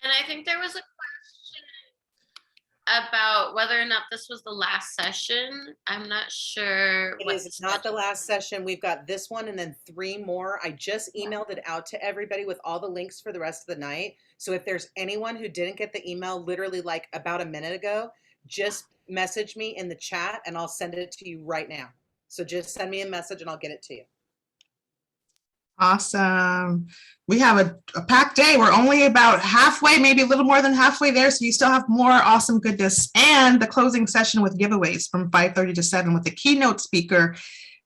And I think there was a question about whether or not this was the last session. I'm not sure. It is not the last session. We've got this one and then 3 more. I just emailed it out to everybody with all the links for the rest of the night. So if there's anyone who didn't get the email literally like about a minute ago, just message me in the chat and I'll send it to you right now. So just send me a message and I'll get it to you. Awesome. We have a packed day. We're only about halfway, maybe a little more than halfway there. So you still have more awesome goodness, and the closing session with giveaways from 5:30 to 7 with the keynote speaker,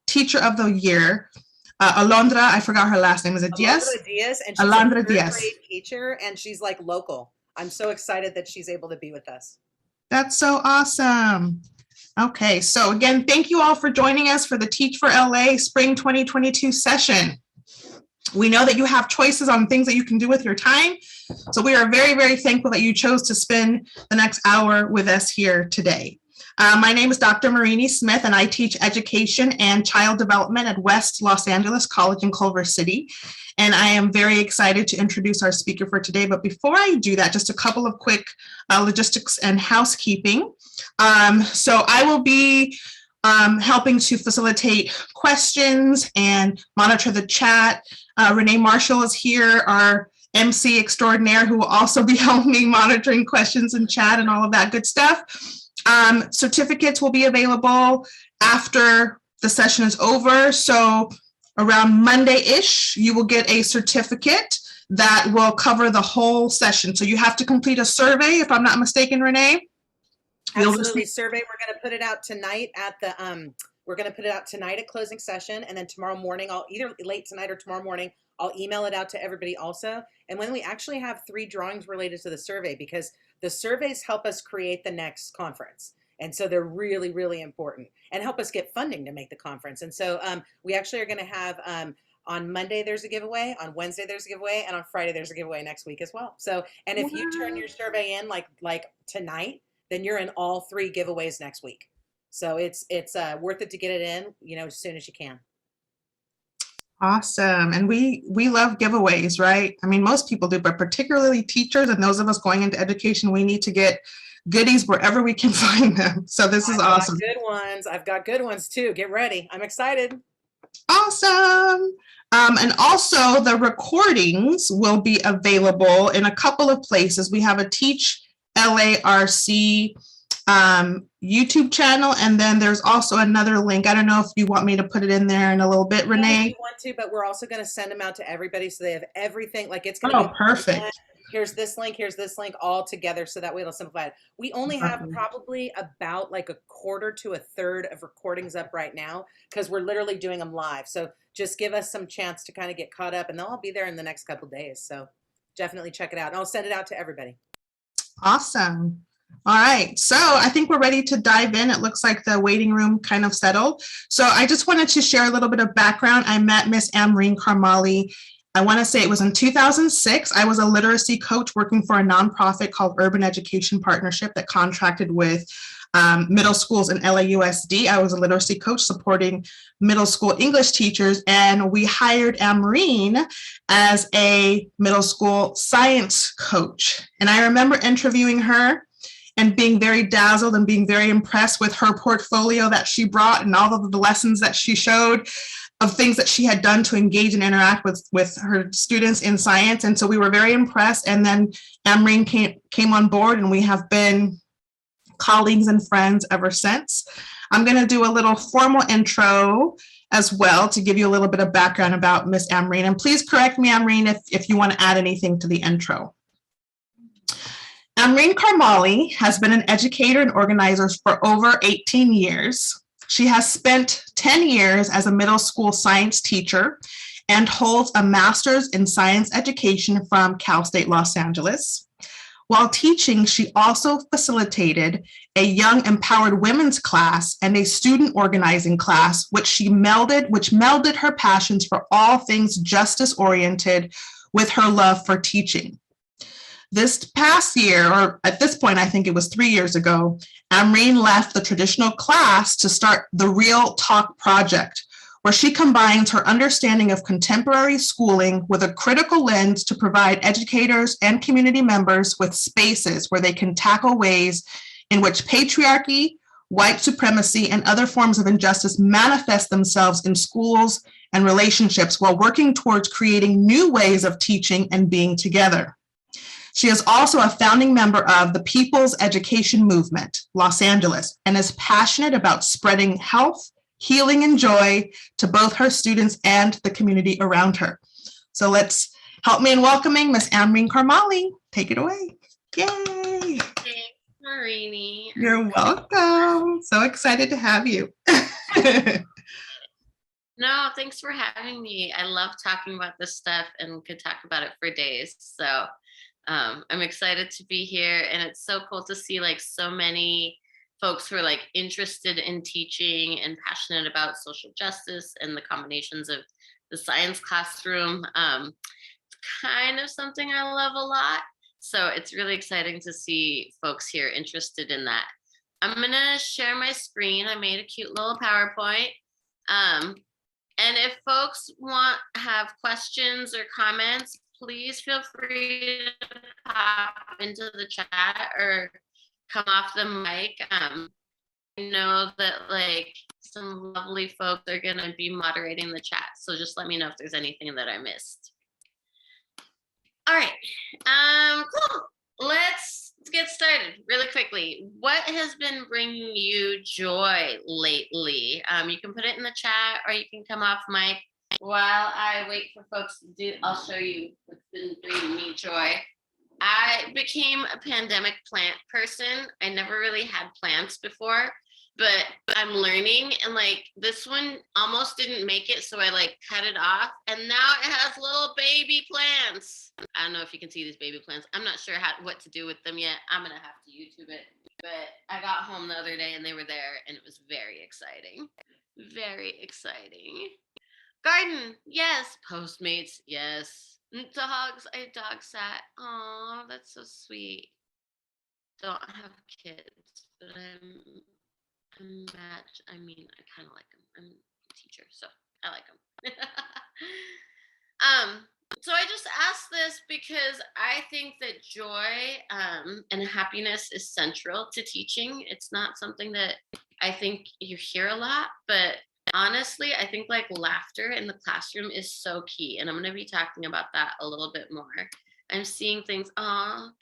Teacher of the Year, Alondra. I forgot her last name. Is it Diaz? Alondra Diaz, and she's Alondra a third Diaz. grade teacher, and she's like local. I'm so excited that she's able to be with us. That's so awesome. Okay, so again, thank you all for joining us for the Teach for LA Spring 2022 session. We know that you have choices on things that you can do with your time. So we are very, very thankful that you chose to spend the next hour with us here today. My name is Dr. Marini Smith, and I teach education and child development at West Los Angeles College in Culver City. And I am very excited to introduce our speaker for today. But before I do that, just a couple of quick logistics and housekeeping. So I will be helping to facilitate questions and monitor the chat. Renee Marshall is here, our MC extraordinaire, who will also be helping me monitoring questions and chat and all of that good stuff. Certificates will be available after the session is over. So around Monday-ish, you will get a certificate that will cover the whole session. So you have to complete a survey, if I'm not mistaken, Renee. Absolutely. Survey. We're going to put it out tonight at the we're going to put it out tonight at closing session, and then tomorrow morning, I'll either late tonight or tomorrow morning, I'll email it out to everybody also. And when we actually have 3 drawings related to the survey, because the surveys help us create the next conference. And so they're really, really important and help us get funding to make the conference. And so we actually are going to have on Monday, there's a giveaway, on Wednesday, there's a giveaway, and on Friday, there's a giveaway next week as well. So, and if you turn your survey in like tonight, then you're in all 3 giveaways next week. So it's worth it to get it in, you know, as soon as you can. Awesome. And we love giveaways, right? I mean, most people do, but particularly teachers and those of us going into education, we need to get goodies wherever we can find them. So this is awesome. Good ones. I've got good ones too. Get ready. I'm excited. Awesome. And also the recordings will be available in a couple of places. We have a Teach LARC YouTube channel, and then there's also another link. I don't know if you want me to put it in there in a little bit, Renee. Yeah, if you want to, but we're also going to send them out to everybody so they have everything. Like it's going to be perfect. Here's this link, all together, so that way it'll simplify it. We only have probably about like a quarter to a third of recordings up right now because we're literally doing them live. So just give us some chance to kind of get caught up, and they'll all be there in the next couple of days. So definitely check it out, and I'll send it out to everybody. Awesome. All right, so I think we're ready to dive in. It looks like the waiting room kind of settled. So I just wanted to share a little bit of background. I met Miss Amreen Karmali. I want to say it was in 2006. I was a literacy coach working for a nonprofit called Urban Education Partnership that contracted with middle schools in LAUSD. I was a literacy coach supporting middle school English teachers, and we hired Amreen as a middle school science coach. And I remember interviewing her and being very dazzled and being very impressed with her portfolio that she brought and all of the lessons that she showed of things that she had done to engage and interact with her students in science. And so we were very impressed. And then Amreen came on board, and we have been colleagues and friends ever since. I'm going to do a little formal intro as well to give you a little bit of background about Miss Amreen. And please correct me, Amreen, if you want to add anything to the intro. Amreen Karmali has been an educator and organizer for over 18 years. She has spent 10 years as a middle school science teacher and holds a master's in science education from Cal State Los Angeles. While teaching, she also facilitated a young empowered women's class and a student organizing class, which melded her passions for all things justice-oriented with her love for teaching. This past year, or at this point, I think it was 3 years ago, Amreen left the traditional class to start the Real Talk Project, where she combines her understanding of contemporary schooling with a critical lens to provide educators and community members with spaces where they can tackle ways in which patriarchy, white supremacy, and other forms of injustice manifest themselves in schools and relationships while working towards creating new ways of teaching and being together. She is also a founding member of the People's Education Movement, Los Angeles, and is passionate about spreading health, healing, and joy to both her students and the community around her. So let's help me in welcoming Miss Amreen Karmali. Take it away. Yay. Thanks, Marini. You're welcome. So excited to have you. No, thanks for having me. I love talking about this stuff and could talk about it for days. So I'm excited to be here, and it's so cool to see like so many folks who are like interested in teaching and passionate about social justice and the combinations of the science classroom. It's kind of something I love a lot. So it's really exciting to see folks here interested in that. I'm gonna share my screen. I made a cute little PowerPoint. And if folks have questions or comments, please feel free to pop into the chat or come off the mic. I know that like some lovely folks are gonna be moderating the chat, so just let me know if there's anything that I missed. All right, cool. Let's get started really quickly. What has been bringing you joy lately? You can put it in the chat or you can come off mic. While I wait for folks to do, I'll show you what's been bringing me joy. I became a pandemic plant person. I never really had plants before, but I'm learning, and like this one almost didn't make it, so I like cut it off, and now it has little baby plants. I don't know if you can see these baby plants. I'm not sure what to do with them yet. I'm gonna have to YouTube it, but I got home the other day and they were there, and it was very exciting. Very exciting. Garden, yes. Postmates, yes. Dogs, I dog sat. Oh, that's so sweet. Don't have kids, but I kind of like them. I'm a teacher, so I like them. So I just asked this because I think that joy and happiness is central to teaching. It's not something that I think you hear a lot, but honestly, I think like laughter in the classroom is so key. And I'm going to be talking about that a little bit more. I'm seeing things,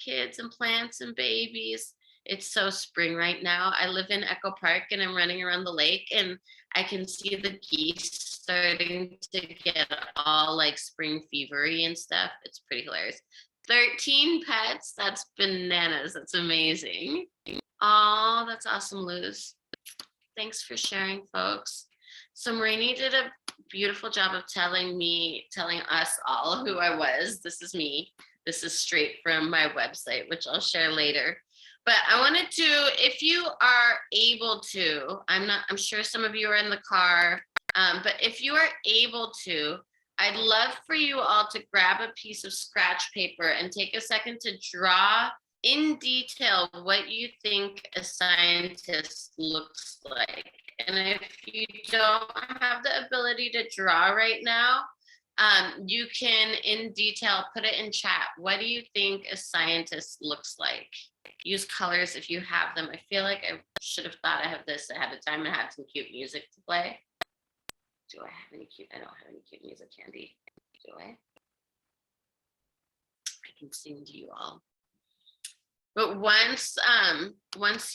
kids and plants and babies. It's so spring right now. I live in Echo Park and I'm running around the lake and I can see the geese starting to get all like spring fevery and stuff. It's pretty hilarious. 13 pets. That's bananas. That's amazing. Oh, that's awesome, Luz. Thanks for sharing, folks. So Marini did a beautiful job of telling us all who I was. This is me. This is straight from my website, which I'll share later. But I wanted to, if you are able to, I'm sure some of you are in the car, but if you are able to, I'd love for you all to grab a piece of scratch paper and take a second to draw in detail what you think a scientist looks like. And if you don't have the ability to draw right now, you can in detail put it in chat. What do you think a scientist looks like? Use colors if you have them. I feel like I should have thought I have this ahead of time and had some cute music to play. Do I have any cute? I don't have any cute music handy. Do I? I can sing to you all. But once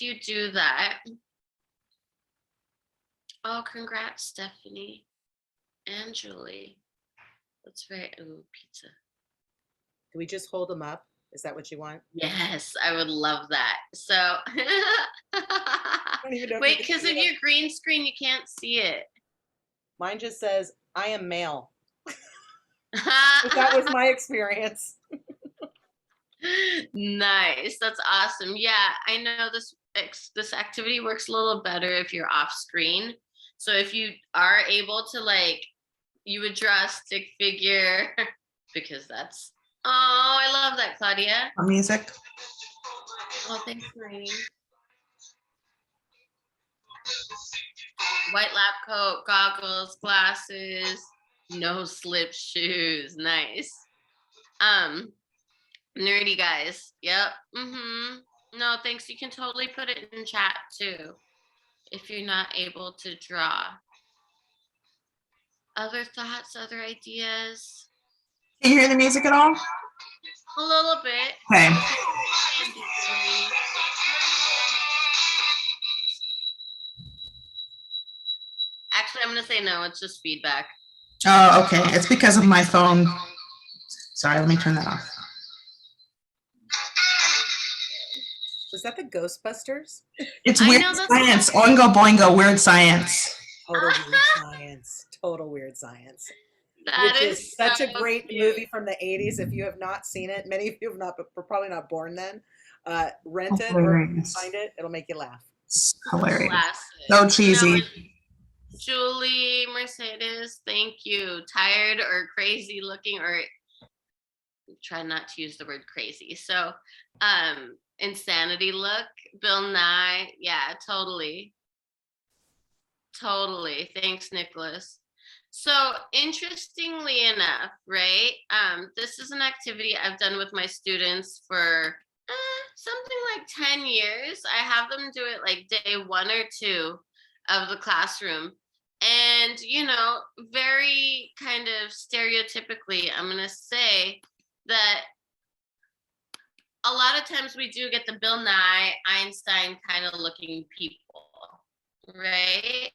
you do that, oh, congrats, Stephanie and Julie. That's right. Ooh, pizza. Do we just hold them up? Is that what you want? Yes, I would love that. So wait, because of your green screen, you can't see it. Mine just says, I am male. That was my experience. Nice. That's awesome. Yeah, I know this activity works a little better if you're off screen. So if you are able to, like, you would draw a stick figure because that's, oh, I love that, Claudia. Music. Oh, thanks, Marini. White lab coat, goggles, glasses, no slip shoes. Nice. Nerdy guys. Yep. No, thanks. You can totally put it in chat too if you're not able to draw. Other thoughts, other ideas? Can you hear the music at all? A little bit. Okay. Actually, I'm going to say no. It's just feedback. Oh, okay. It's because of my phone. Sorry, let me turn that off. Was that the Ghostbusters? It's weird science. Oingo boingo, weird science. Total weird science. Total weird science. That which is such so a great cute. movie from the 80s. If you have not seen it, many of you have not, but we're probably not born then. Rent it or find it. It'll make you laugh. It's hilarious. Classic. So cheesy. Julie, Mercedes, thank you. Tired or crazy looking, or try not to use the word crazy. So, insanity look, Bill Nye. Yeah, totally. Totally. Thanks, Nicholas. So interestingly enough, right? This is an activity I've done with my students for something like 10 years. I have them do it like day 1 or 2 of the classroom. And, you know, very kind of stereotypically, I'm going to say that a lot of times we do get the Bill Nye, Einstein kind of looking people, right?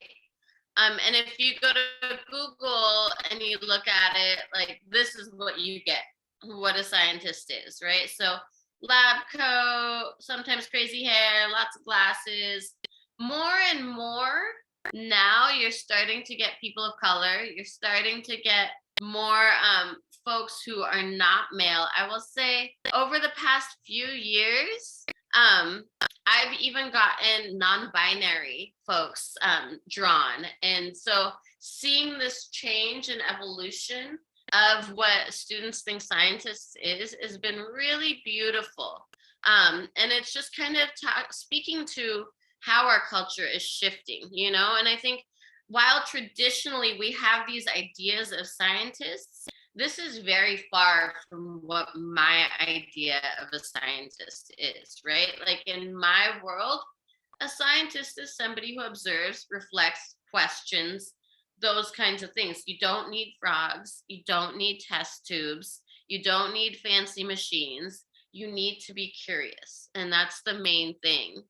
And if you go to Google and you look at it, like this is what you get, what a scientist is, right? So lab coat, sometimes crazy hair, lots of glasses. More and more now you're starting to get people of color. You're starting to get more folks who are not male. I will say over the past few years, I've even gotten non-binary folks drawn. And so seeing this change and evolution of what students think scientists is has been really beautiful. And it's just kind of speaking to how our culture is shifting, you know? And I think while traditionally we have these ideas of scientists, this is very far from what my idea of a scientist is, right? Like in my world, a scientist is somebody who observes, reflects, questions, those kinds of things. You don't need frogs. You don't need test tubes. You don't need fancy machines. You need to be curious. And that's the main thing.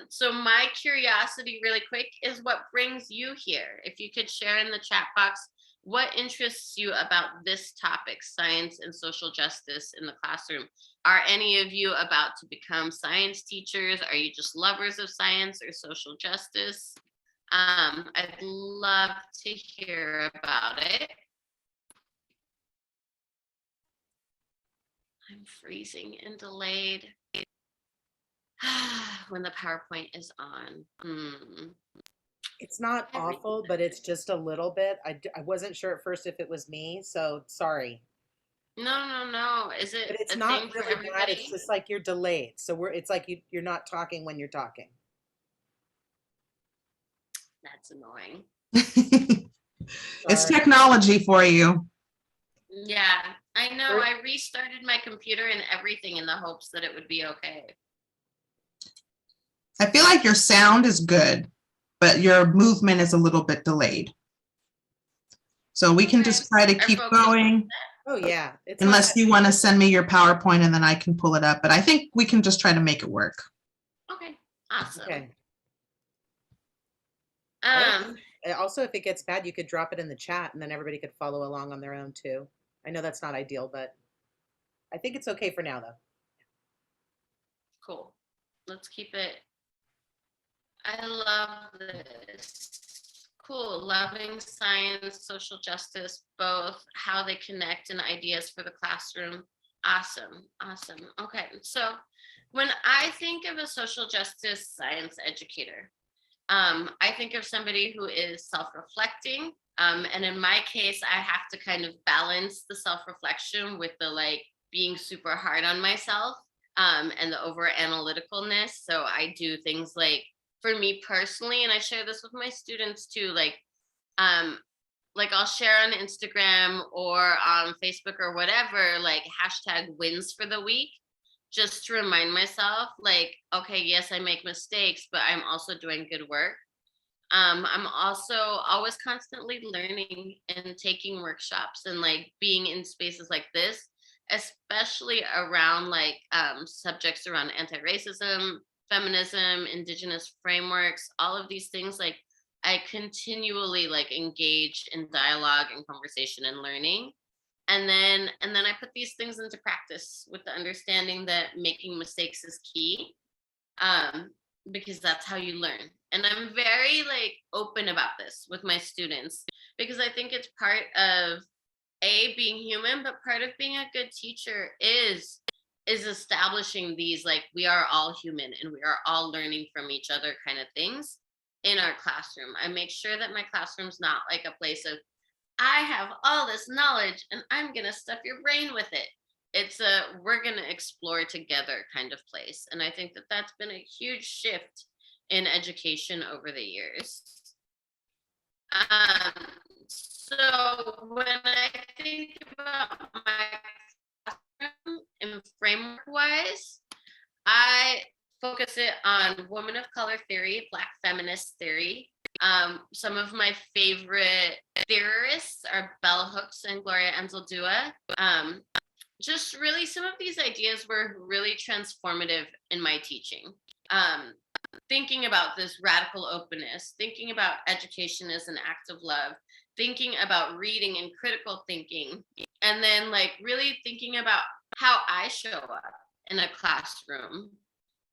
So my curiosity really quick is what brings you here. If you could share in the chat box, what interests you about this topic, science and social justice in the classroom? Are any of you about to become science teachers? Are you just lovers of science or social justice? I'd love to hear about it. I'm freezing and delayed. When the PowerPoint is on. It's not awful, but it's just a little bit. I wasn't sure at first if it was me, so sorry. No. Is it? But it's not really bad. It's just like you're delayed. So it's like you're not talking when you're talking. That's annoying. It's technology for you. Yeah, I know. I restarted my computer and everything in the hopes that it would be okay. I feel like your sound is good, but your movement is a little bit delayed. So we can just try to keep going. Oh yeah. Unless you want to send me your PowerPoint and then I can pull it up, but I think we can just try to make it work. Okay, awesome. Okay. Also, if it gets bad, you could drop it in the chat and then everybody could follow along on their own too. I know that's not ideal, but I think it's okay for now though. Cool. Let's keep it. I love this. Cool. Loving science, social justice, both how they connect and ideas for the classroom. Awesome. Okay. So when I think of a social justice science educator, I think of somebody who is self-reflecting. And in my case, I have to kind of balance the self-reflection with the like being super hard on myself and the over analyticalness. So I do things like, for me personally, and I share this with my students too, like I'll share on Instagram or on Facebook or whatever, like hashtag wins for the week, just to remind myself, like, okay, yes, I make mistakes, but I'm also doing good work. I'm also always constantly learning and taking workshops and like being in spaces like this, especially around like subjects around anti-racism, feminism, indigenous frameworks, all of these things. Like I continually like engage in dialogue and conversation and learning. And then I put these things into practice with the understanding that making mistakes is key. Um, because that's how you learn. And I'm very like open about this with my students because I think it's part of being human, but part of being a good teacher is establishing these like we are all human and we are all learning from each other kind of things in our classroom. I make sure that my classroom's not like a place of I have all this knowledge and I'm gonna stuff your brain with it. It's a we're gonna explore together kind of place. And I think that that's been a huge shift in education over the years. So when I think about my classroom and framework wise, I focus it on women of color theory, Black feminist theory. Some of my favorite theorists are Bell Hooks and Gloria Anzaldúa. Just really some of these ideas were really transformative in my teaching. Thinking about this radical openness, thinking about education as an act of love, thinking about reading and critical thinking, and then like really thinking about how I show up in a classroom.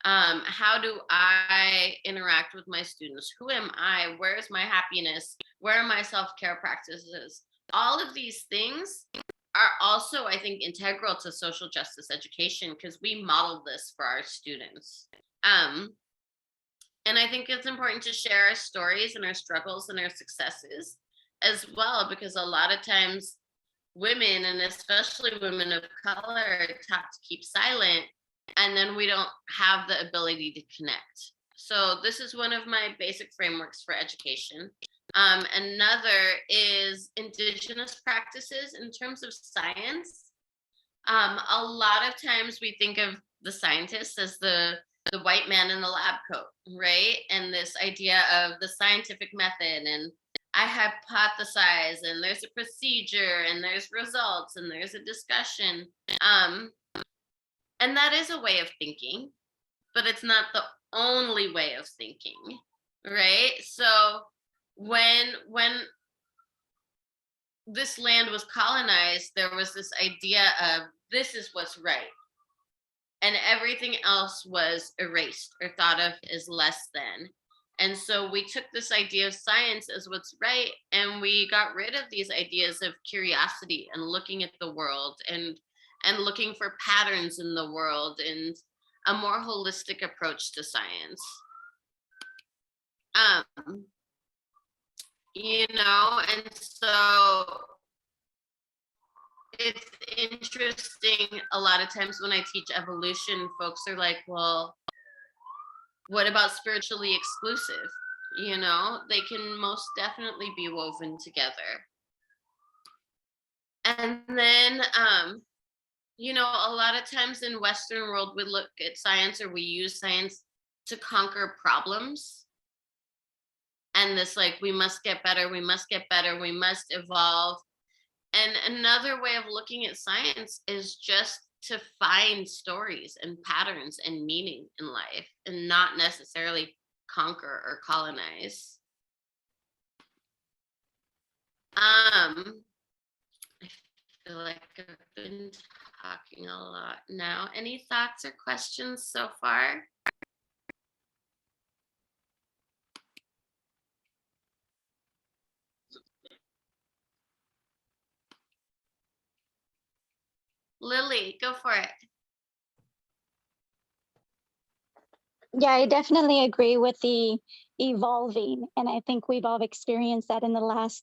How do I interact with my students? Who am I? Where is my happiness? Where are my self-care practices? All of these things are also, I think, integral to social justice education because we model this for our students. And I think it's important to share our stories and our struggles and our successes as well, because a lot of times women, and especially women of color, are taught to keep silent, and then we don't have the ability to connect. So this is one of my basic frameworks for education. Another is Indigenous practices in terms of science. A lot of times we think of the scientist as the white man in the lab coat, right? And this idea of the scientific method and I hypothesize and there's a procedure and there's results and there's a discussion. And that is a way of thinking, but it's not the only way of thinking, right? So when this land was colonized, there was this idea of this is what's right. And everything else was erased or thought of as less than. And so we took this idea of science as what's right, and we got rid of these ideas of curiosity and looking at the world and looking for patterns in the world and a more holistic approach to science. And so it's interesting a lot of times when I teach evolution, folks are like, well, what about spiritually exclusive? They can most definitely be woven together. And then, a lot of times in Western world, we look at science or we use science to conquer problems. And this like, we must get better, we must evolve. And another way of looking at science is just to find stories and patterns and meaning in life and not necessarily conquer or colonize. I feel like I've been talking a lot now. Any thoughts or questions so far? Lily, go for it. Yeah, I definitely agree with the evolving. And I think we've all experienced that in the last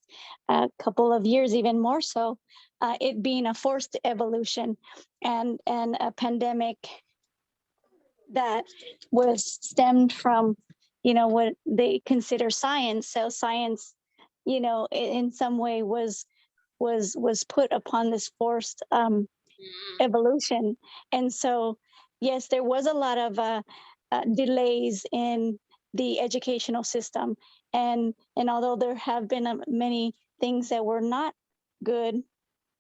couple of years, even more so, it being a forced evolution and a pandemic that was stemmed from what they consider science. So science, in some way was put upon this forced Mm, evolution. And so, yes, there was a lot of delays in the educational system, and although there have been many things that were not good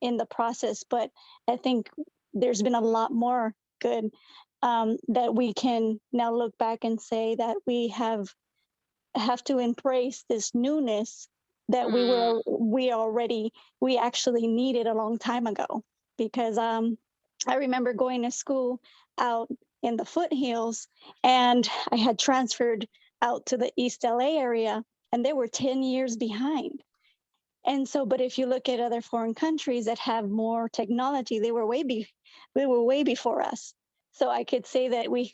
in the process, but I think there's been a lot more good, that we can now look back and say that we have to embrace this newness that mm, we actually needed a long time ago. Because I remember going to school out in the foothills, and I had transferred out to the East LA area, and they were 10 years behind. And so, but if you look at other foreign countries that have more technology, they were way before us. So I could say that we,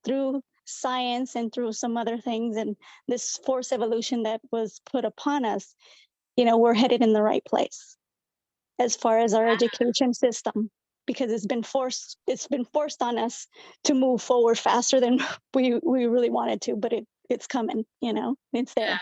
through science and through some other things and this forced evolution that was put upon us, we're headed in the right place as far as our education system, because it's been forced on us to move forward faster than we really wanted to, but it's coming, it's there. yeah.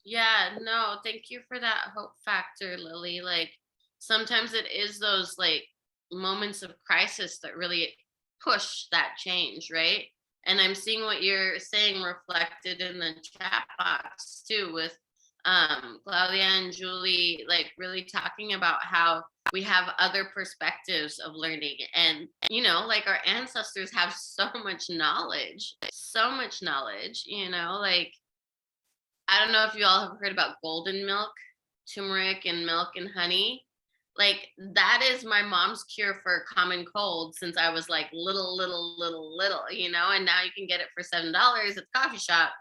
Yeah, no, thank you for that hope factor, Lily. Like sometimes it is those like moments of crisis that really push that change, right? And I'm seeing what you're saying reflected in the chat box too, with Claudia and Julie, like really talking about how we have other perspectives of learning. And like our ancestors have so much knowledge, like I don't know if you all have heard about golden milk, turmeric and milk and honey. Like that is my mom's cure for common cold since I was like little, and now you can get it for $7 at the coffee shop.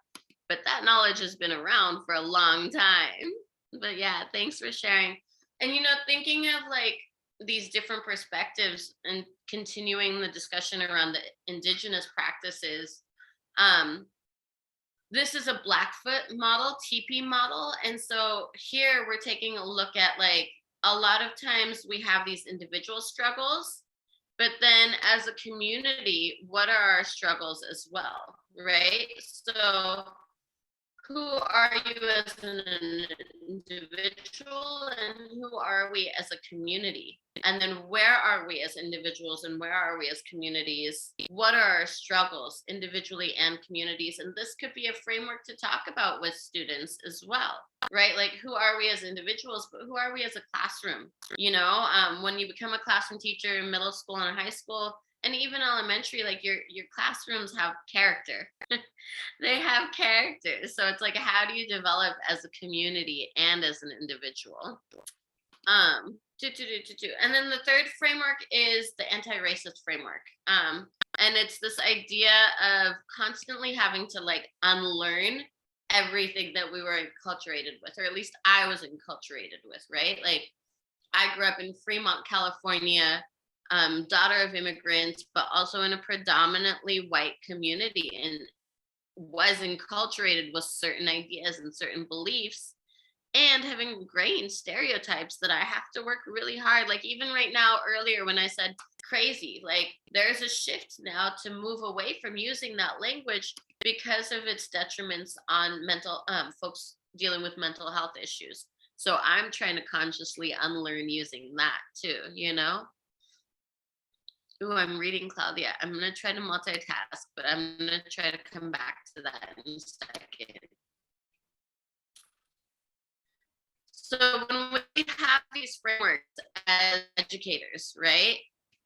But that knowledge has been around for a long time. But yeah, thanks for sharing. And thinking of like these different perspectives and continuing the discussion around the indigenous practices. Um, this is a Blackfoot model, TP model. And so here we're taking a look at like a lot of times we have these individual struggles, but then as a community, what are our struggles as well, right? So who are you as an individual and who are we as a community? And then where are we as individuals and where are we as communities? What are our struggles individually and communities? And this could be a framework to talk about with students as well, right? Like who are we as individuals, but who are we as a classroom? When you become a classroom teacher in middle school and high school, and even elementary, like your classrooms have character. They have characters. So it's like, how do you develop as a community and as an individual? And then the third framework is the anti-racist framework. And it's this idea of constantly having to like unlearn everything that we were enculturated with, or at least I was enculturated with, right? Like I grew up in Fremont, California, daughter of immigrants, but also in a predominantly white community, and was enculturated with certain ideas and certain beliefs, and have ingrained stereotypes that I have to work really hard. Like even right now, earlier when I said crazy, like there's a shift now to move away from using that language because of its detriments on mental folks dealing with mental health issues. So I'm trying to consciously unlearn using that too. Ooh, I'm reading Claudia. I'm going to try to multitask, but I'm going to try to come back to that in a second. So when we have these frameworks as educators, right?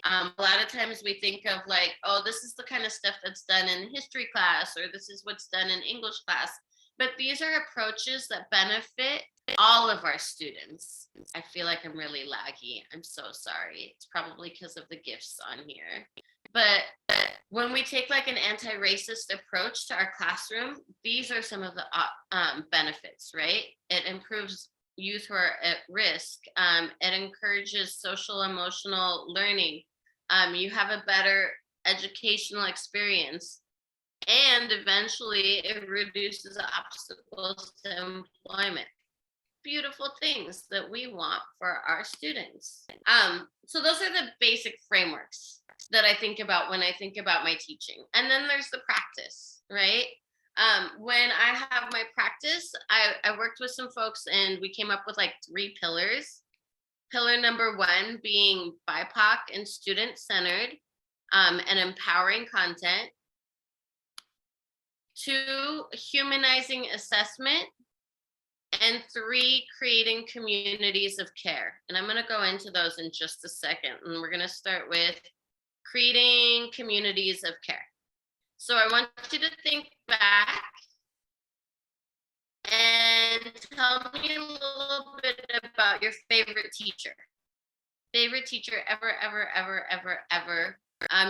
A lot of times we think of like, oh, this is the kind of stuff that's done in history class, or this is what's done in English class. But these are approaches that benefit all of our students. I feel like I'm really laggy. I'm so sorry. It's probably because of the gifts on here. But when we take like an anti-racist approach to our classroom, these are some of the benefits, right? It improves youth who are at risk. It encourages social emotional learning. You have a better educational experience. And eventually it reduces obstacles to employment. Beautiful things that we want for our students. So those are the basic frameworks that I think about when I think about my teaching. And then there's the practice, right? When I have my practice, I worked with some folks and we came up with like 3 pillars. Pillar number 1 being BIPOC and student-centered and empowering content. 2, humanizing assessment. And 3, creating communities of care. And I'm going to go into those in just a second. And we're going to start with creating communities of care. So I want you to think back and tell me a little bit about your favorite teacher. Favorite teacher ever, ever, ever, ever, ever.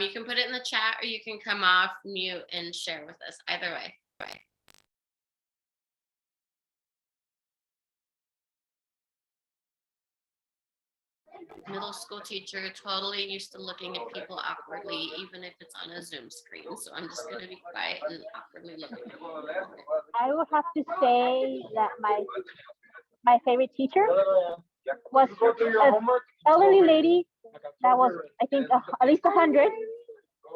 You can put it in the chat or you can come off mute and share with us. Either way. Middle school teacher, totally used to looking at people awkwardly, even if it's on a Zoom screen. So I'm just going to be quiet and awkwardly looking at people. I would have to say that my favorite teacher was an elderly lady that was, I think, at least 100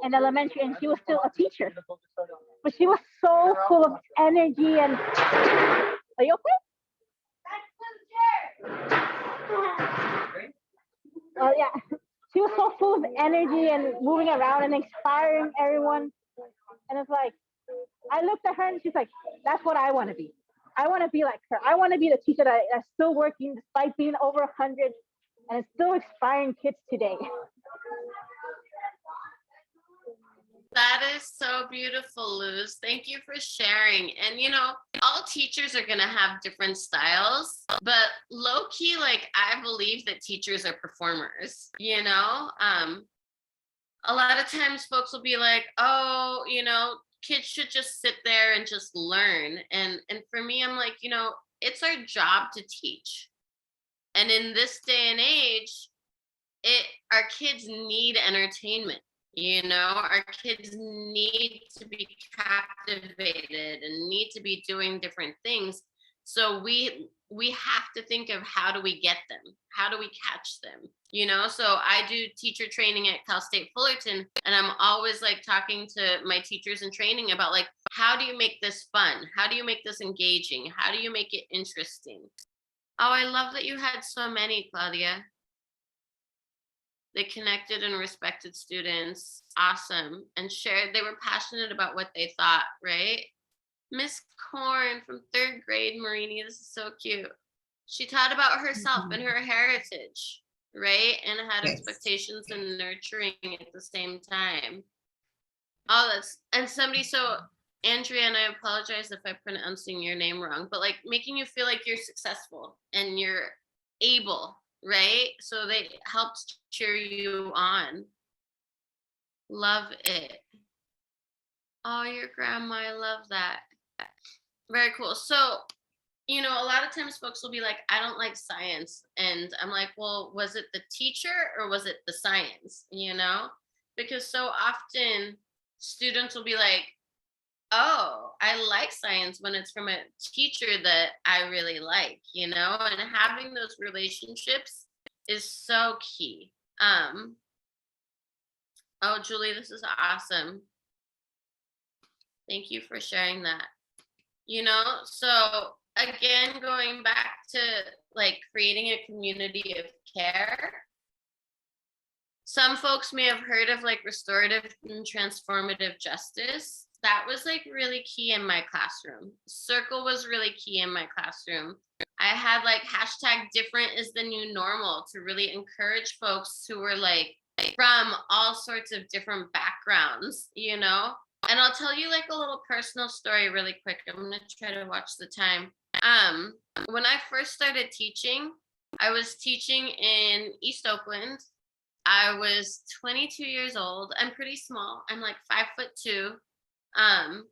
in elementary, and she was still a teacher. But she was so full of energy and. Are you okay? Oh yeah, she was so full of energy and moving around and inspiring everyone. And it's like, I looked at her and she's like, that's what I want to be. I want to be like her. I want to be the teacher that's still working despite being over 100 and is still inspiring kids today. That is so beautiful, Luz. Thank you for sharing. And you know, all teachers are going to have different styles, but low key, like I believe that teachers are performers, you know? A lot of times folks will be like, oh, you know, kids should just sit there and just learn. And for me, I'm like, you know, it's our job to teach. And in this day and age, our kids need entertainment. You know, our kids need to be captivated and need to be doing different things. So we have to think of how do we get them? How do we catch them? You know, so I do teacher training at Cal State Fullerton, and I'm always like talking to my teachers in training about like, how do you make this fun? How do you make this engaging? How do you make it interesting? Oh, I love that you had so many, Claudia. They connected and respected students. Awesome. And shared, they were passionate about what they thought, right? Miss Corn from 3rd grade, Marini, this is so cute. She taught about herself and her heritage, right? And had expectations and nurturing at the same time. Oh, and somebody, so Andrea, and I apologize if I'm pronouncing your name wrong, but like making you feel like you're successful and you're able, right? So they helped cheer you on. Love it. Oh, your grandma, I love that. Very cool. So, you know, a lot of times folks will be like, I don't like science. And I'm like, well, was it the teacher or was it the science? You know, because so often students will be like, oh, I like science when it's from a teacher that I really like, you know, and having those relationships is so key. Oh, Julie, this is awesome. Thank you for sharing that. You know, so again, going back to like creating a community of care. Some folks may have heard of like restorative and transformative justice. That was like really key in my classroom. Circle was really key in my classroom. I had like hashtag different is the new normal to really encourage folks who were like from all sorts of different backgrounds, you know? And I'll tell you like a little personal story really quick. I'm going to try to watch the time. When I first started teaching, I was teaching in East Oakland. I was 22 years old. I'm pretty small. I'm like 5'2". I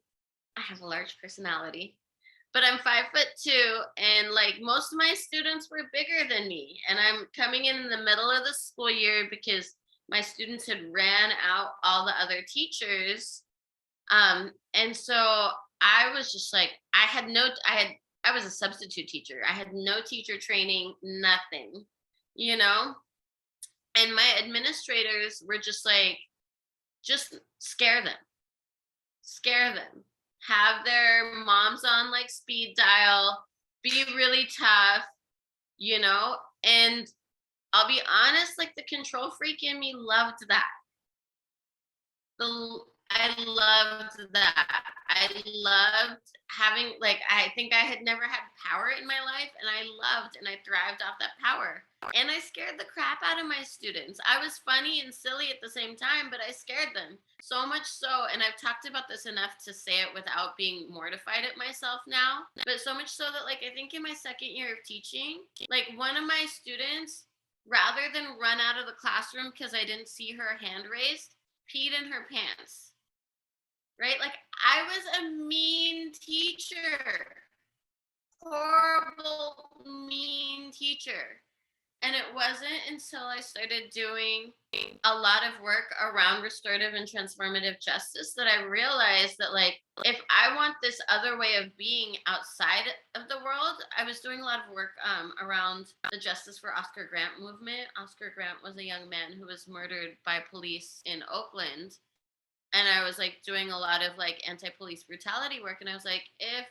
have a large personality, but I'm 5'2", and like most of my students were bigger than me. And I'm coming in the middle of the school year because my students had ran out all the other teachers. And so I was just like, I was a substitute teacher. I had no teacher training, nothing, you know? And my administrators were just like, just scare them, have their moms on like speed dial, be really tough, you know, and I'll be honest, like the control freak in me loved that. I loved that. I loved having, like, I think I had never had power in my life, and I loved and I thrived off that power. And I scared the crap out of my students. I was funny and silly at the same time, but I scared them so much so. And I've talked about this enough to say it without being mortified at myself now. But so much so that, like, I think in my second year of teaching, like, one of my students, rather than run out of the classroom because I didn't see her hand raised, peed in her pants. Right? Like, I was a mean teacher, horrible, mean teacher. And it wasn't until I started doing a lot of work around restorative and transformative justice that I realized that, like, if I want this other way of being outside of the world, I was doing a lot of work around the Justice for Oscar Grant movement. Oscar Grant was a young man who was murdered by police in Oakland. And I was like doing a lot of like anti-police brutality work. And I was like, if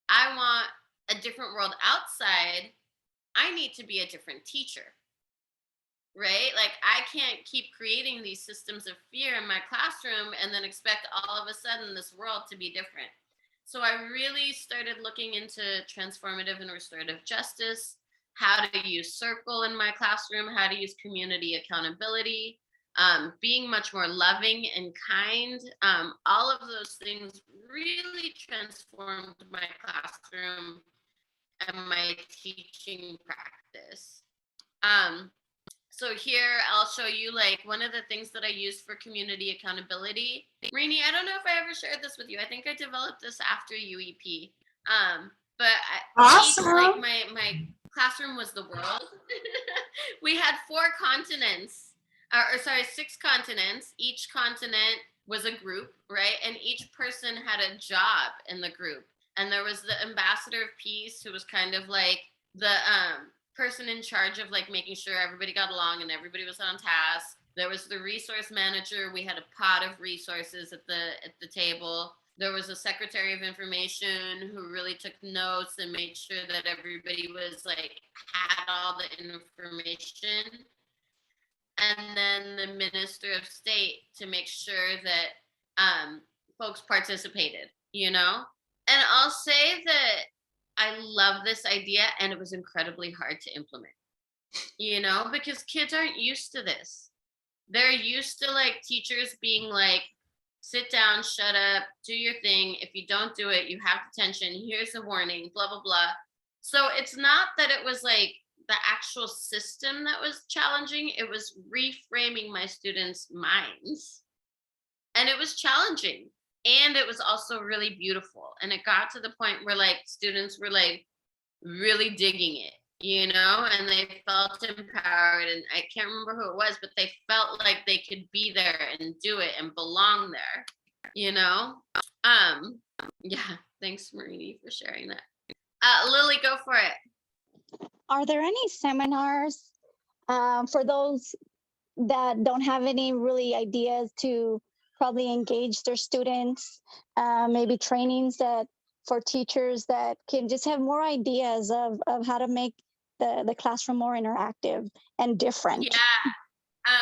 I want a different world outside, I need to be a different teacher, right? Like, I can't keep creating these systems of fear in my classroom and then expect all of a sudden this world to be different. So I really started looking into transformative and restorative justice, how to use circle in my classroom, how to use community accountability, being much more loving and kind. All of those things really transformed my classroom and my teaching practice. So here I'll show you like one of the things that I use for community accountability. Rainey, I don't know if I ever shared this with you. I think I developed this after UEP. But Awesome. like my classroom was the world. We had 4 continents. Sorry, 6 continents. Each continent was a group, right? And each person had a job in the group. And there was the ambassador of peace, who was kind of like the person in charge of like making sure everybody got along and everybody was on task. There was the resource manager. We had a pot of resources at the table. There was a secretary of information who really took notes and made sure that everybody was like had all the information. And then the minister of state to make sure that folks participated, you know? And I'll say that I love this idea, and it was incredibly hard to implement, you know, because kids aren't used to this. They're used to like teachers being like, sit down, shut up, do your thing. If you don't do it, you have detention. Here's a warning, blah, blah, blah. So it's not that it was like the actual system that was challenging. It was reframing my students' minds. And it was challenging. And it was also really beautiful. And it got to the point where like students were like really digging it, you know, and they felt empowered. And I can't remember who it was, but they felt like they could be there and do it and belong there, you know? Yeah, thanks, Marini, for sharing that. Lily, go for it. Are there any seminars for those that don't have any really ideas to probably engage their students, maybe trainings that for teachers that can just have more ideas of how to make the classroom more interactive and different? Yeah.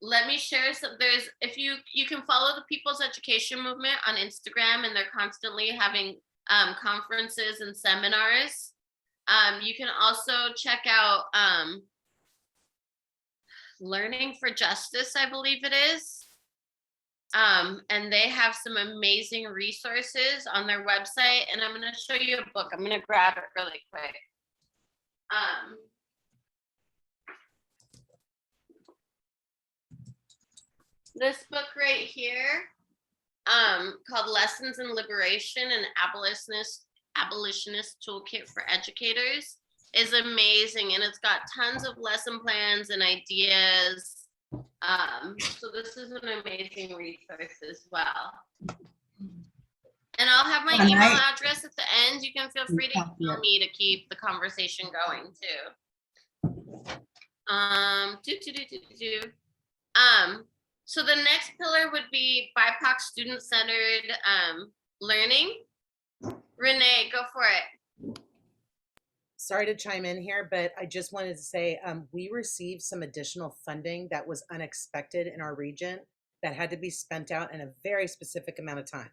Let me share some. There's, if you can follow the People's Education Movement on Instagram, and they're constantly having conferences and seminars. You can also check out Learning for Justice, I believe it is. And they have some amazing resources on their website. And I'm going to show you a book. I'm going to grab it really quick. This book right here, called Lessons in Liberation, an Abolitionist Toolkit for Educators, is amazing. And it's got tons of lesson plans and ideas. So this is an amazing resource as well. And I'll have my email address at the end. You can feel free to email me to keep the conversation going too. So the next pillar would be BIPOC student-centered learning. Renee, go for it. Sorry to chime in here, but I just wanted to say we received some additional funding that was unexpected in our region that had to be spent out in a very specific amount of time.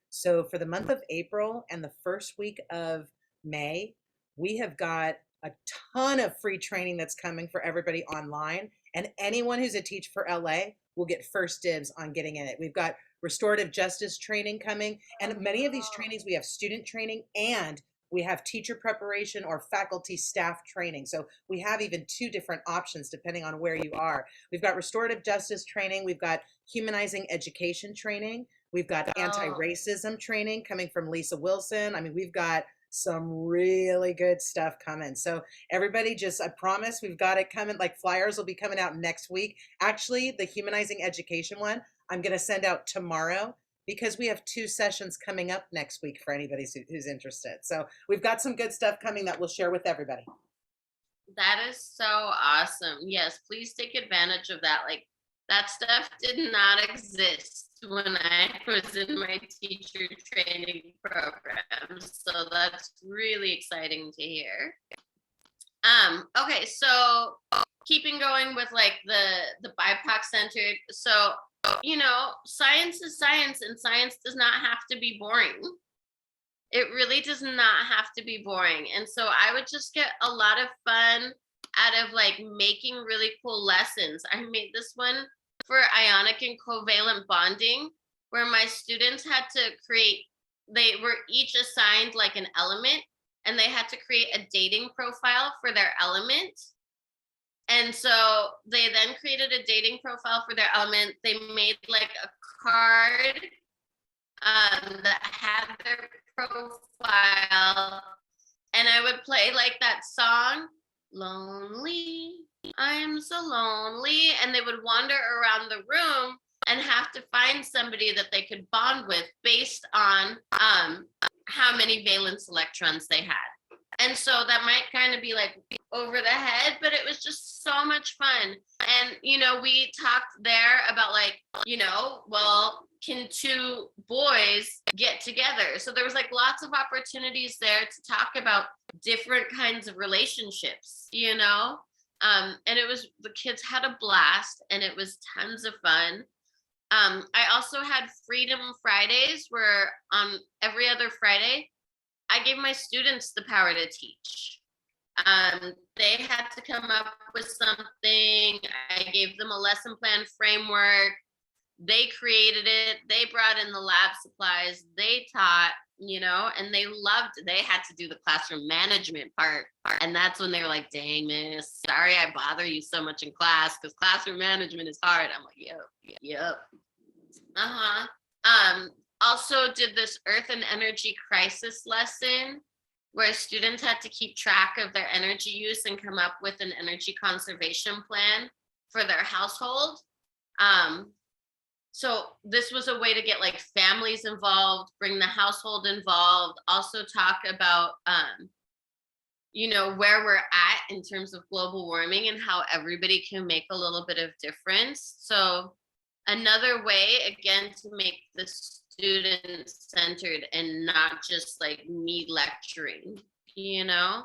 So for the month of April and the first week of May, we have got a ton of free training that's coming for everybody online. And anyone who's a Teach for LA will get first dibs on getting in it. We've got restorative justice training coming. And many of these trainings, we have student training and we have teacher preparation or faculty staff training. So we have even two different options depending on where you are. We've got restorative justice training. We've got humanizing education training. We've got anti-racism training coming from Lisa Wilson. I mean, we've got some really good stuff coming. So everybody just, I promise we've got it coming. Like flyers will be coming out next week. Actually, the humanizing education one, I'm going to send out tomorrow because we have 2 sessions coming up next week for anybody who's interested. So we've got some good stuff coming that we'll share with everybody. That is so awesome. Yes, please take advantage of that. Like that stuff did not exist when I was in my teacher training program. So that's really exciting to hear. Okay, so keeping going with like the BIPOC centered. So, you know, science is science and science does not have to be boring. It really does not have to be boring. And so I would just get a lot of fun out of like making really cool lessons. I made this one for ionic and covalent bonding, where my students had to create, they were each assigned like an element and they had to create a dating profile for their element. And so they then created a dating profile for their element. They made like a card that had their profile, and I would play like that song, Lonely, I'm so lonely, and they would wander around the room and have to find somebody that they could bond with based on how many valence electrons they had. And so that might kind of be like over the head, but it was just so much fun. And, you know, we talked there about like, you know, well, can 2 boys get together? So there was like lots of opportunities there to talk about different kinds of relationships, you know? And it was, the kids had a blast and it was tons of fun. I also had Freedom Fridays where on every other Friday, I gave my students the power to teach. They had to come up with something. I gave them a lesson plan framework. They created it. They brought in the lab supplies. They taught, you know, and they loved it. They had to do the classroom management part. And that's when they were like, dang, miss, sorry I bother you so much in class because classroom management is hard. I'm like, yep. Also did this earth and energy crisis lesson where students had to keep track of their energy use and come up with an energy conservation plan for their household. So this was a way to get like families involved, bring the household involved, also talk about, you know, where we're at in terms of global warming and how everybody can make a little bit of difference. So another way, again, to make the student-centered and not just like me lecturing, you know?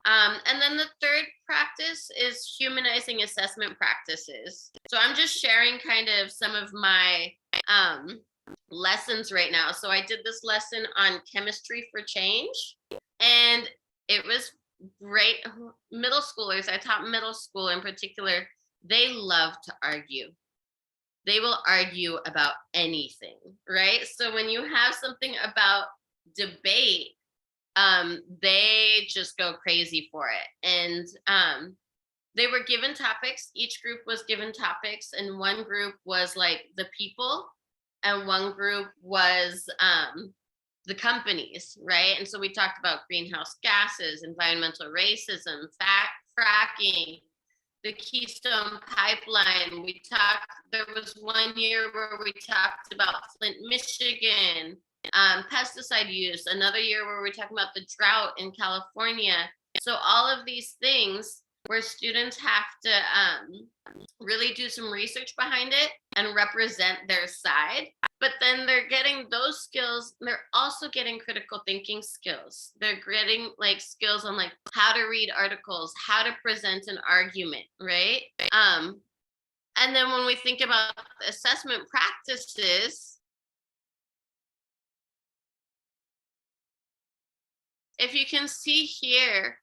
And then the third practice is humanizing assessment practices. So I'm just sharing kind of some of my lessons right now. So I did this lesson on chemistry for change, and it was great. Middle schoolers, I taught middle school in particular, they love to argue. They will argue about anything, right? So when you have something about debate, they just go crazy for it. And they were given topics. Each group was given topics, and one group was like the people, and one group was the companies, right? And so we talked about greenhouse gases, environmental racism, fracking, the Keystone Pipeline. There was one year where we talked about Flint, Michigan, pesticide use, another year where we're talking about the drought in California. So all of these things where students have to really do some research behind it and represent their side. but then they're getting those skills. They're also getting critical thinking skills. They're getting like skills on like how to read articles, how to present an argument, right? And then when we think about assessment practices, if you can see here,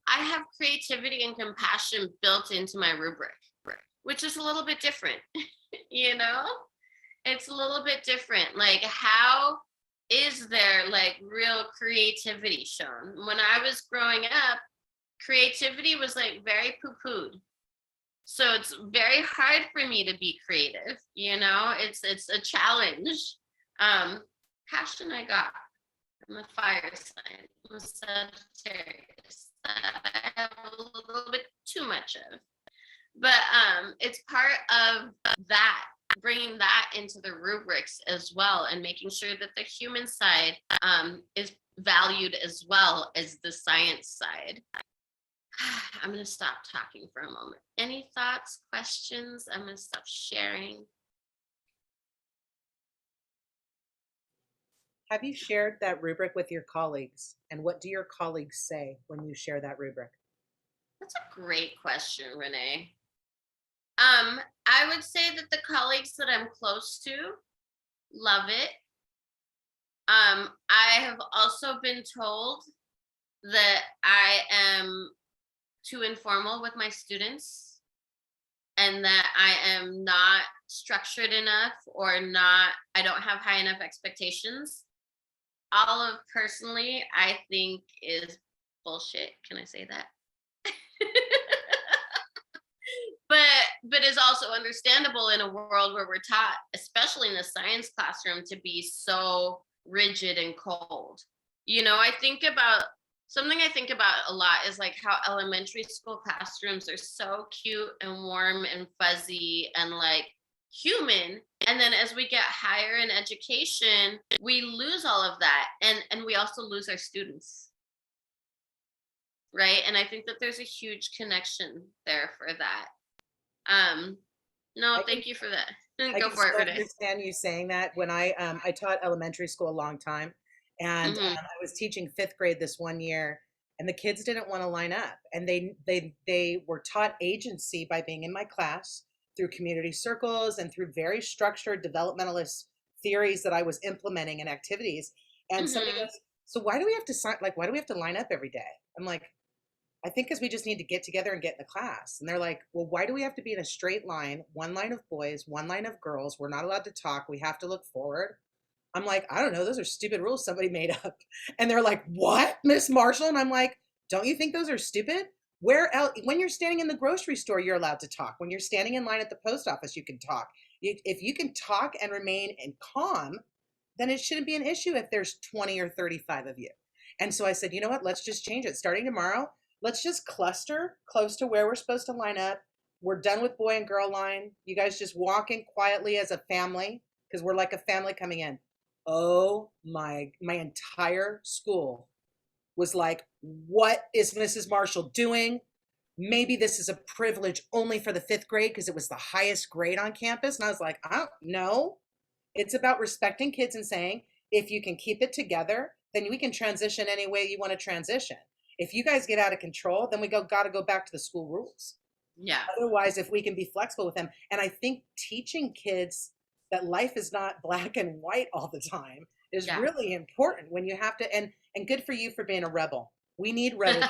I have creativity and compassion built into my rubric, which is a little bit different, you know? It's a little bit different. Like, how is there like real creativity shown? When I was growing up, creativity was like very poo-pooed. So it's very hard for me to be creative, you know? It's a challenge. Passion I got. I'm a fire sign. I'm a Sagittarius. I have a little bit too much of. But it's part of that, bringing that into the rubrics as well, and making sure that the human side is valued as well as the science side. I'm going to stop talking for a moment. Any thoughts, questions? I'm going to stop sharing. Have you shared that rubric with your colleagues? And what do your colleagues say when you share that rubric? That's a great question, Renee. I would say that the colleagues that I'm close to love it. I have also been told that I am too informal with my students and that I am not structured enough or I don't have high enough expectations. All of personally, I think is bullshit. Can I say that? but is also understandable in a world where we're taught, especially in the science classroom, to be so rigid and cold. You know, I think about a lot is like how elementary school classrooms are so cute and warm and fuzzy and like human, and then as we get higher in education, we lose all of that, and we also lose our students, right? And I think that there's a huge connection there for that. No, thank you for that. Go for it, Renee. I understand you saying that. When I taught elementary school a long time, and I was teaching 5th grade this one year, and the kids didn't want to line up, and they were taught agency by being in my class through community circles and through very structured developmentalist theories that I was implementing in activities. And somebody goes, "So why do we have to line up every day?" I'm like, I think because we just need to get together and get in the class. And they're like, well, why do we have to be in a straight line? One line of boys, one line of girls. We're not allowed to talk. We have to look forward. I'm like, I don't know. Those are stupid rules somebody made up. And they're like, what, Miss Marshall? And I'm like, don't you think those are stupid? Where else? When you're standing in the grocery store, you're allowed to talk. When you're standing in line at the post office, you can talk. If you can talk and remain in calm, then it shouldn't be an issue if there's 20 or 35 of you. And so I said, you know what? Let's just change it. Starting tomorrow, let's just cluster close to where we're supposed to line up. We're done with boy and girl line. You guys just walk in quietly as a family, because we're like a family coming in. Oh my entire school was like, what is Mrs. Marshall doing? Maybe this is a privilege only for the 5th grade because it was the highest grade on campus. And I was like, I don't know. It's about respecting kids and saying, if you can keep it together, then we can transition any way you want to transition. If you guys get out of control, then we got to go back to the school rules. Yeah. Otherwise, if we can be flexible with them. And I think teaching kids that life is not black and white all the time is really important when you have to, and good for you for being a rebel. We need rebels.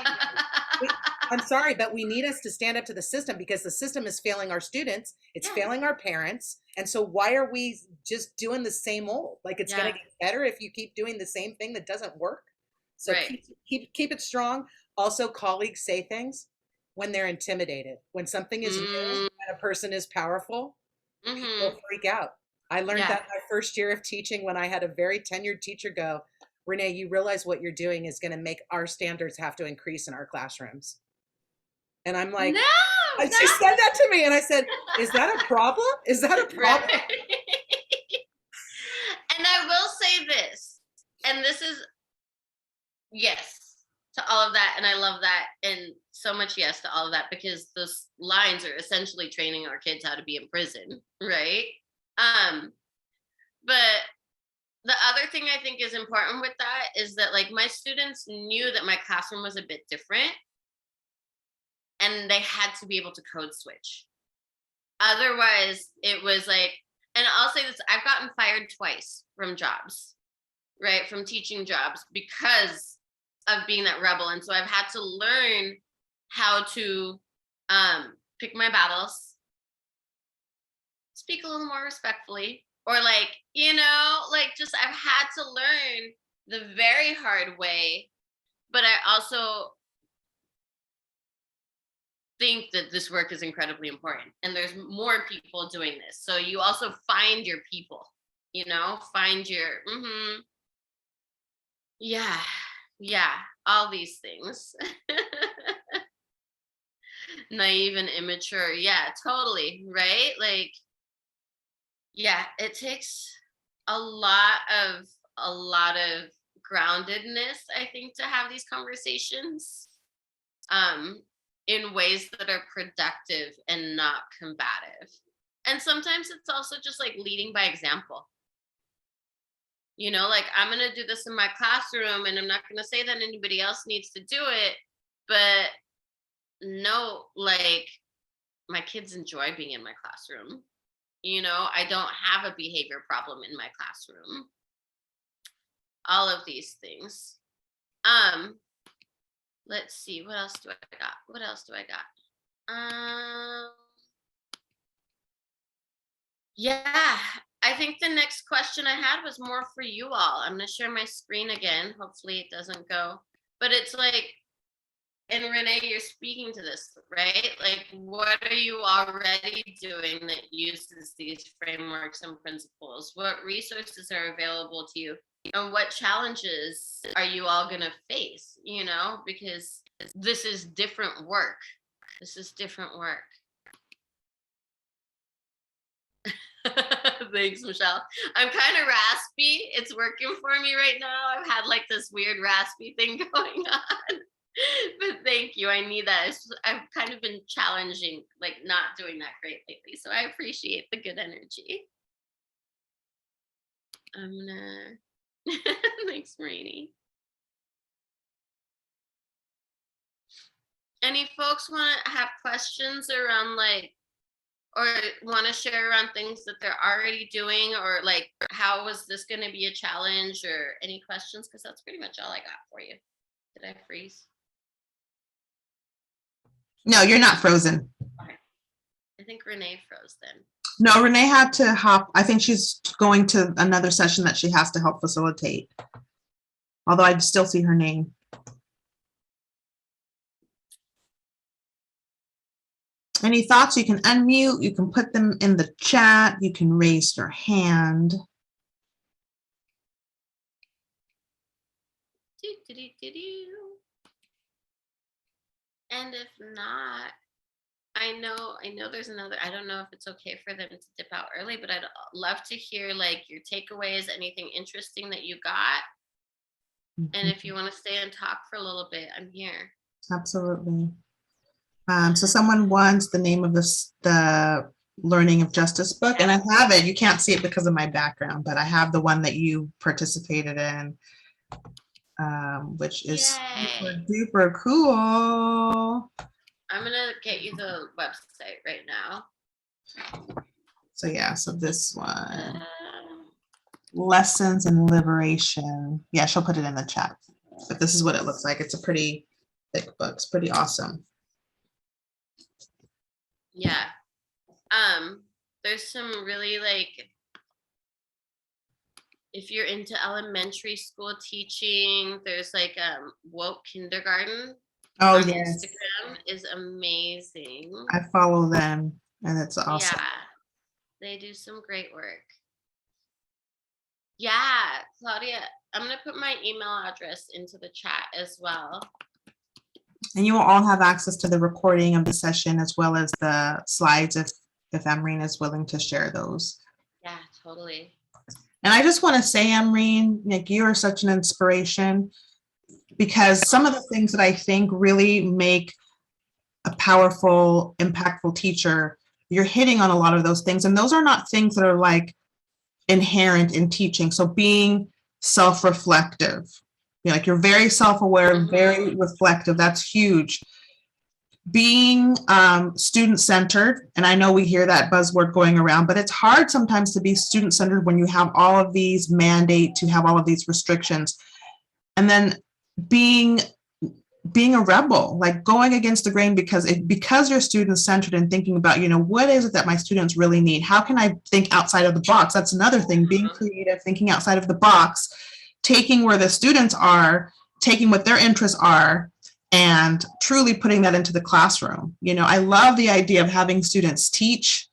I'm sorry, but we need us to stand up to the system, because the system is failing our students. It's failing our parents. And so why are we just doing the same old? Like, it's going to get better if you keep doing the same thing that doesn't work. So keep it strong. Also, colleagues say things when they're intimidated. When something is new and a person is powerful, people freak out. I learned that my first year of teaching, when I had a very tenured teacher go, Renee, you realize what you're doing is going to make our standards have to increase in our classrooms. And I'm like, she said that to me, and I said, is that a problem? Is that a problem? Right. And I will say this, and this is yes to all of that, and I love that, and so much yes to all of that, because those lines are essentially training our kids how to be in prison, right? But the other thing I think is important with that is that like my students knew that my classroom was a bit different and they had to be able to code switch. Otherwise, it was like, and I'll say this, I've gotten fired twice from jobs, right? From teaching jobs because of being that rebel. And so I've had to learn how to pick my battles, speak a little more respectfully, or like, you know, like just I've had to learn the very hard way. But I also think that this work is incredibly important and there's more people doing this. So you also find your people, you know, find your, yeah, all these things. Naive and immature. Yeah, totally. Right. Like, yeah, it takes a lot of groundedness, I think, to have these conversations in ways that are productive and not combative. And sometimes it's also just like leading by example. You know, like I'm going to do this in my classroom and I'm not going to say that anybody else needs to do it, but no, like my kids enjoy being in my classroom. You know, I don't have a behavior problem in my classroom. All of these things. Let's see, what else do I got? Yeah, I think the next question I had was more for you all. I'm gonna share my screen again. Hopefully it doesn't go, but it's like, and Renee, you're speaking to this, right? Like, what are you already doing that uses these frameworks and principles? What resources are available to you? And what challenges are you all going to face, you know, because this is different work. Thanks, Michelle. I'm kind of raspy. It's working for me right now. I've had like this weird raspy thing going on. But thank you. I need that. I've kind of been challenging, like not doing that great lately. So I appreciate the good energy. I'm gonna thanks, Marini. Any folks want to have questions around like, or want to share around things that they're already doing, or like, how was this going to be a challenge, or any questions? Because that's pretty much all I got for you. Did I freeze? No, you're not frozen. Okay. I think Renee froze then. No, Renee had to hop. I think she's going to another session that she has to help facilitate. Although I still see her name. Any thoughts? You can unmute. You can put them in the chat. You can raise your hand. And if not, I know there's another, I don't know if it's okay for them to dip out early, but I'd love to hear like your takeaways, anything interesting that you got. And if you want to stay and talk for a little bit, I'm here. Absolutely. So someone wants the name of the Learning of Justice book, and I have it. You can't see it because of my background, but I have the one that you participated in, which is super duper cool. I'm gonna get you the website right now. So yeah, so this one, Lessons in Liberation. Yeah, she'll put it in the chat. But this is what it looks like. It's a pretty thick book. It's pretty awesome. Yeah. There's some really like, if you're into elementary school teaching, there's like Woke Kindergarten. Oh, on yes. Instagram is amazing. I follow them and it's awesome. Yeah, they do some great work. Yeah, Claudia, I'm gonna put my email address into the chat as well. And you will all have access to the recording of the session as well as the slides if Amreen is willing to share those. Yeah, totally. And I just want to say, Amreen, Nick, you are such an inspiration, because some of the things that I think really make a powerful, impactful teacher, you're hitting on a lot of those things. And those are not things that are like inherent in teaching. So being self-reflective, like you're very self-aware, very reflective. That's huge. Being student-centered, and I know we hear that buzzword going around, but it's hard sometimes to be student-centered when you have all of these mandates, you have all of these restrictions. And then being a rebel, like going against the grain because you're student-centered and thinking about, what is it that my students really need? How can I think outside of the box? That's another thing, being creative, thinking outside of the box, taking where the students are, taking what their interests are, and truly putting that into the classroom. I love the idea of having students teach,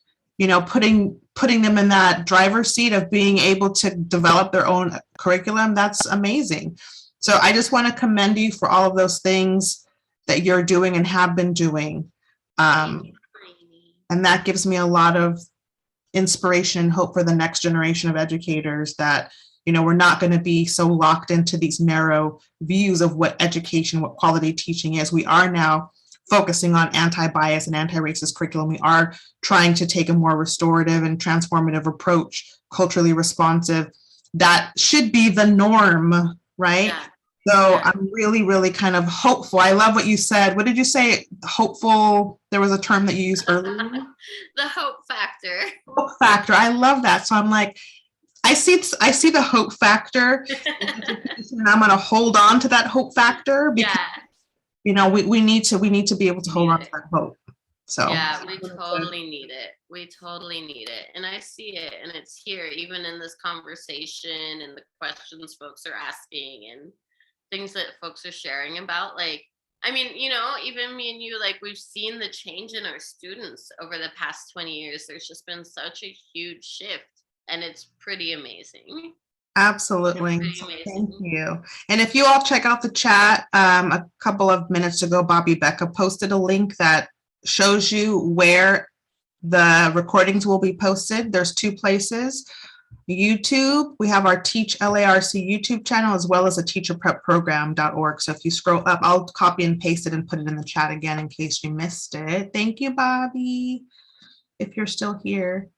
putting them in that driver's seat of being able to develop their own curriculum. That's amazing. So I just want to commend you for all of those things that you're doing and have been doing. And that gives me a lot of inspiration and hope for the next generation of educators that, we're not going to be so locked into these narrow views of what education, what quality teaching is. We are now focusing on anti-bias and anti-racist curriculum. We are trying to take a more restorative and transformative approach, culturally responsive. That should be the norm, right? Yeah. So I'm really, really kind of hopeful. I love what you said. What did you say? Hopeful. There was a term that you used earlier. The hope factor. Hope factor. I love that. So I'm like, I see the hope factor, and I'm going to hold on to that hope factor because we need to be able to hold on to that hope. So yeah, we totally need it. We totally need it, and I see it, and it's here, even in this conversation and the questions folks are asking and things that folks are sharing about. Like, I mean, even me and you, like, we've seen the change in our students over the past 20 years. There's just been such a huge shift. And it's pretty amazing. Absolutely. So thank you. And if you all check out the chat, a couple of minutes ago, Bobby Becca posted a link that shows you where the recordings will be posted. There's 2 places. YouTube, we have our Teach LARC YouTube channel, as well as a teacherprepprogram.org. So if you scroll up, I'll copy and paste it and put it in the chat again in case you missed it. Thank you, Bobby, if you're still here.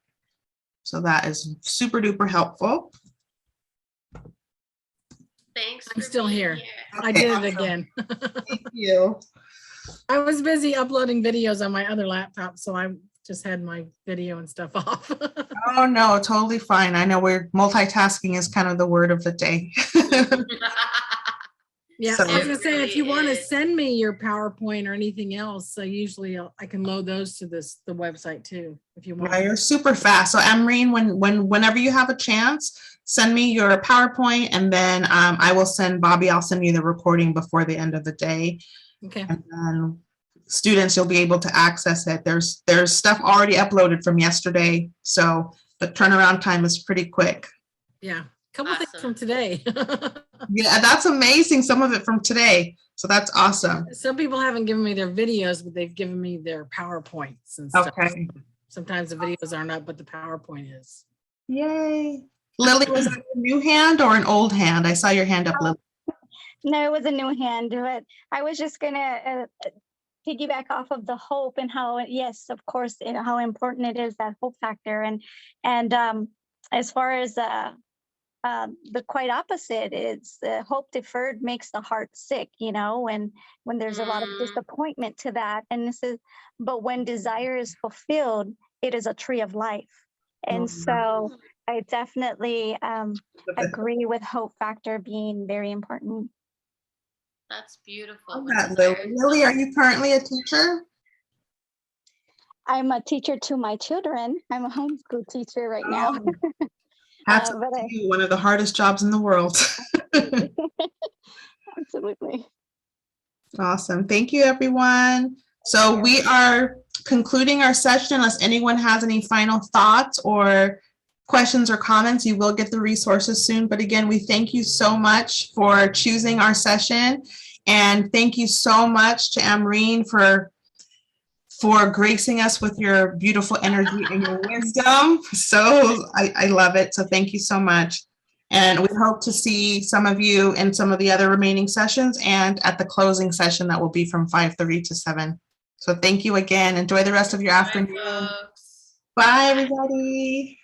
So that is super duper helpful. Thanks. I'm still here. Okay, I did awesome. it again. Thank you. I was busy uploading videos on my other laptop, so I just had my video and stuff off. Oh no, totally fine. I know we're multitasking is kind of the word of the day. Yeah, So- I was gonna say, if you want to is. send me your PowerPoint or anything else, so usually I can load those to the website too, if you want. Yeah, you're super fast. So Amreen, whenever you have a chance, send me your PowerPoint, and then I will send Bobby, I'll send you the recording before the end of the day. Okay. And then students, you'll be able to access it. There's stuff already uploaded from yesterday. So the turnaround time is pretty quick. Yeah, a couple things Awesome. from today. Yeah, that's amazing. Some of it from today. So that's awesome. Some people haven't given me their videos, but they've given me their PowerPoints and stuff. Okay. Sometimes the videos aren't up, but the PowerPoint is. Yay. Lily, was that a new hand or an old hand? I saw your hand up, Lily. No, it was a new hand, but I was just gonna piggyback off of the hope and how, yes, of course, how important it is, that hope factor. And as far as the quite opposite, it's hope deferred makes the heart sick, when there's a lot of disappointment to that. And but when desire is fulfilled, it is a tree of life. And so I definitely agree with hope factor being very important. That's beautiful. Lily, are you currently a teacher? I'm a teacher to my children. I'm a homeschool teacher right now. That's but one of the hardest jobs in the world. Absolutely. Awesome. Thank you, everyone. So we are concluding our session. Unless anyone has any final thoughts or questions or comments, you will get the resources soon. But again, we thank you so much for choosing our session. And thank you so much to Amreen for gracing us with your beautiful energy and your wisdom. So I love it. So thank you so much. And we hope to see some of you in some of the other remaining sessions and at the closing session that will be from 5:30 to 7. So thank you again. Enjoy the rest of your afternoon. Bye, folks. Bye, everybody.